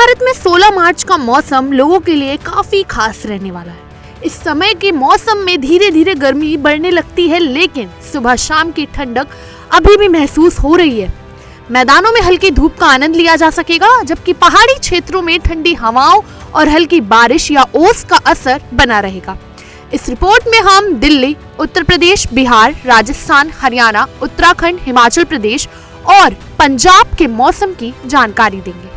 भारत में 16 मार्च का मौसम लोगों के लिए काफी खास रहने वाला है। इस समय के मौसम में धीरे धीरे गर्मी बढ़ने लगती है, लेकिन सुबह शाम की ठंडक अभी भी महसूस हो रही है। मैदानों में हल्की धूप का आनंद लिया जा सकेगा, जबकि पहाड़ी क्षेत्रों में ठंडी हवाओं और हल्की बारिश या ओस का असर बना रहेगा। इस रिपोर्ट में हम दिल्ली, उत्तर प्रदेश, बिहार, राजस्थान, हरियाणा, उत्तराखंड, हिमाचल प्रदेश और पंजाब के मौसम की जानकारी देंगे।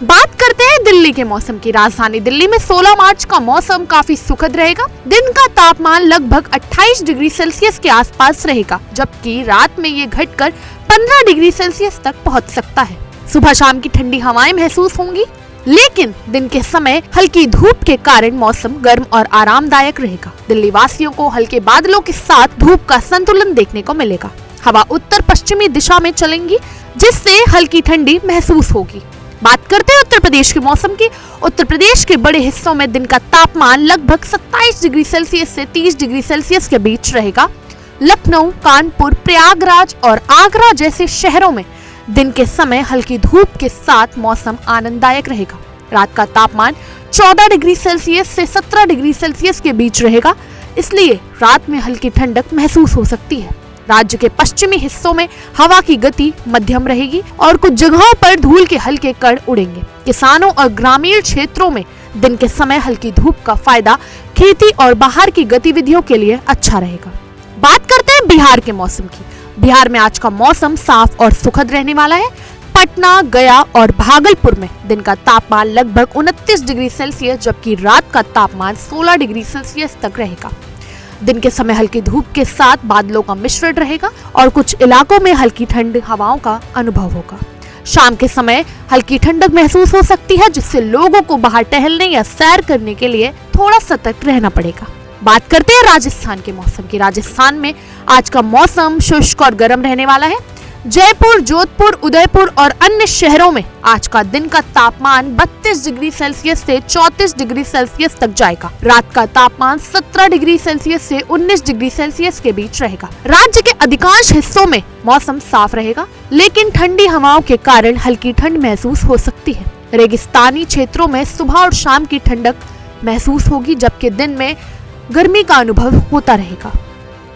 बात करते हैं दिल्ली के मौसम की। राजधानी दिल्ली में 16 मार्च का मौसम काफी सुखद रहेगा। दिन का तापमान लगभग 28 डिग्री सेल्सियस के आसपास रहेगा, जबकि रात में ये घटकर 15 डिग्री सेल्सियस तक पहुंच सकता है। सुबह शाम की ठंडी हवाएं महसूस होंगी, लेकिन दिन के समय हल्की धूप के कारण मौसम गर्म और आरामदायक रहेगा। दिल्ली वासियों को हल्के बादलों के साथ धूप का संतुलन देखने को मिलेगा। हवा उत्तर पश्चिमी दिशा में चलेंगी, जिससे हल्की ठंडी महसूस होगी। बात करते हैं उत्तर प्रदेश के मौसम की। उत्तर प्रदेश के बड़े हिस्सों में दिन का तापमान लगभग 27 डिग्री सेल्सियस से 30 डिग्री सेल्सियस के बीच रहेगा। लखनऊ, कानपुर, प्रयागराज और आगरा जैसे शहरों में दिन के समय हल्की धूप के साथ मौसम आनंददायक रहेगा। रात का तापमान 14 डिग्री सेल्सियस से 17 डिग्री सेल्सियस के बीच रहेगा, इसलिए रात में हल्की ठंडक महसूस हो सकती है। राज्य के पश्चिमी हिस्सों में हवा की गति मध्यम रहेगी और कुछ जगहों पर धूल के हल्के कण उड़ेंगे। किसानों और ग्रामीण क्षेत्रों में दिन के समय हल्की धूप का फायदा खेती और बाहर की गतिविधियों के लिए अच्छा रहेगा। बात करते हैं बिहार के मौसम की। बिहार में आज का मौसम साफ और सुखद रहने वाला है। पटना, गया और भागलपुर में दिन का तापमान लगभग 29 डिग्री सेल्सियस, जबकि रात का तापमान 16 डिग्री सेल्सियस तक रहेगा। दिन के समय हल्की धूप के साथ बादलों का मिश्रण रहेगा और कुछ इलाकों में हल्की ठंड हवाओं का अनुभव होगा। शाम के समय हल्की ठंडक महसूस हो सकती है, जिससे लोगों को बाहर टहलने या सैर करने के लिए थोड़ा सतर्क रहना पड़ेगा। बात करते हैं राजस्थान के मौसम की। राजस्थान में आज का मौसम शुष्क और गर्म रहने वाला है। जयपुर, जोधपुर, उदयपुर और अन्य शहरों में आज का दिन का तापमान 32 डिग्री सेल्सियस से 34 डिग्री सेल्सियस तक जाएगा। रात का तापमान 17 डिग्री सेल्सियस से 19 डिग्री सेल्सियस के बीच रहेगा। राज्य के अधिकांश हिस्सों में मौसम साफ रहेगा, लेकिन ठंडी हवाओं के कारण हल्की ठंड महसूस हो सकती है। रेगिस्तानी क्षेत्रों में सुबह और शाम की ठंडक महसूस होगी, जबकि दिन में गर्मी का अनुभव होता रहेगा।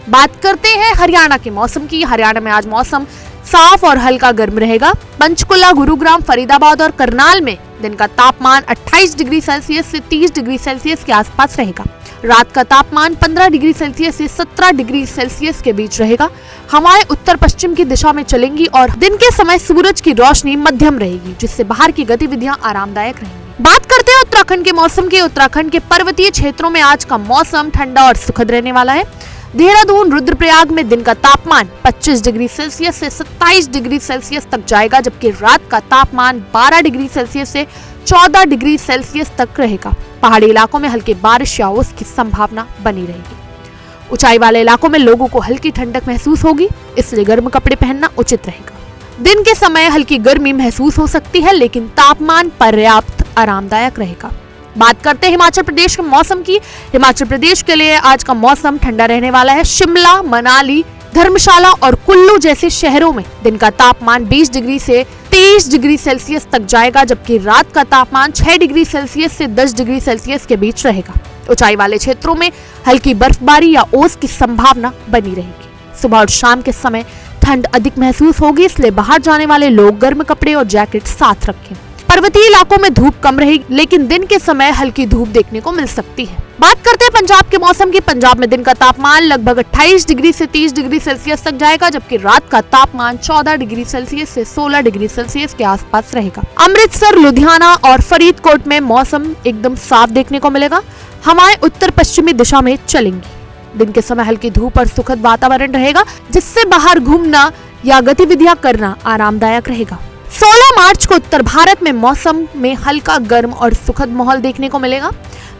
बात करते हैं हरियाणा के मौसम की। हरियाणा में आज मौसम साफ और हल्का गर्म रहेगा। पंचकुला, गुरुग्राम, फरीदाबाद और करनाल में दिन का तापमान 28 डिग्री सेल्सियस से 30 डिग्री सेल्सियस के आसपास रहेगा। रात का तापमान 15 डिग्री सेल्सियस से 17 डिग्री सेल्सियस के बीच रहेगा। हवाएं उत्तर पश्चिम की दिशा में चलेंगी और दिन के समय सूरज की रोशनी मध्यम रहेगी, जिससे बाहर की गतिविधियां आरामदायक रहेंगी। बात करते हैं उत्तराखंड के मौसम की। उत्तराखंड के पर्वतीय क्षेत्रों में आज का मौसम ठंडा और सुखद रहने वाला है। देहरादून, रुद्रप्रयाग में दिन का तापमान 25 डिग्री सेल्सियस से 27 डिग्री सेल्सियस तक जाएगा, जबकि रात का तापमान 12 डिग्री सेल्सियस से 14 डिग्री सेल्सियस तक रहेगा। पहाड़ी इलाकों में हल्की बारिश या ओस की संभावना बनी रहेगी। ऊंचाई वाले इलाकों में लोगों को हल्की ठंडक महसूस होगी, इसलिए गर्म कपड़े पहनना उचित रहेगा। दिन के समय हल्की गर्मी महसूस हो सकती है, लेकिन तापमान पर्याप्त आरामदायक रहेगा। बात करते हैं हिमाचल प्रदेश के मौसम की। हिमाचल प्रदेश के लिए आज का मौसम ठंडा रहने वाला है। शिमला, मनाली, धर्मशाला और कुल्लू जैसे शहरों में दिन का तापमान 20 डिग्री से 23 डिग्री सेल्सियस तक जाएगा, जबकि रात का तापमान 6 डिग्री सेल्सियस से 10 डिग्री सेल्सियस के बीच रहेगा। ऊंचाई वाले क्षेत्रों में हल्की बर्फबारी या ओस की संभावना बनी रहेगी। सुबह और शाम के समय ठंड अधिक महसूस होगी, इसलिए बाहर जाने वाले लोग गर्म कपड़े और जैकेट साथ रखें। पर्वतीय इलाकों में धूप कम रहेगी, लेकिन दिन के समय हल्की धूप देखने को मिल सकती है। बात करते हैं पंजाब के मौसम की। पंजाब में दिन का तापमान लगभग 28 डिग्री से 30 डिग्री सेल्सियस तक जाएगा, जबकि रात का तापमान 14 डिग्री सेल्सियस से 16 डिग्री सेल्सियस के आसपास रहेगा। अमृतसर, लुधियाना और फरीदकोट में मौसम एकदम साफ देखने को मिलेगा। हवाएं उत्तर पश्चिमी दिशा में चलेंगी। दिन के समय हल्की धूप और सुखद वातावरण रहेगा, जिससे बाहर घूमना या गतिविधियां करना आरामदायक रहेगा। 16 मार्च को उत्तर भारत में मौसम में हल्का गर्म और सुखद माहौल देखने को मिलेगा।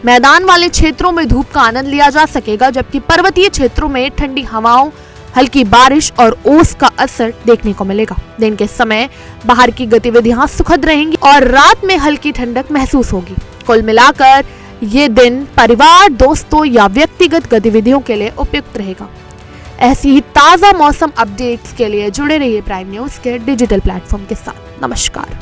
मैदान वाले क्षेत्रों में धूप का आनंद लिया जा सकेगा, जबकि पर्वतीय क्षेत्रों में ठंडी हवाओं, हल्की बारिश और ओस का असर देखने को मिलेगा। दिन के समय बाहर की गतिविधियां सुखद रहेंगी और रात में हल्की ठंडक महसूस होगी। कुल मिलाकर ये दिन परिवार, दोस्तों या व्यक्तिगत गतिविधियों के लिए उपयुक्त रहेगा। ऐसी ही ताज़ा मौसम अपडेट्स के लिए जुड़े रहिए प्राइम न्यूज़ के डिजिटल प्लेटफॉर्म के साथ। नमस्कार।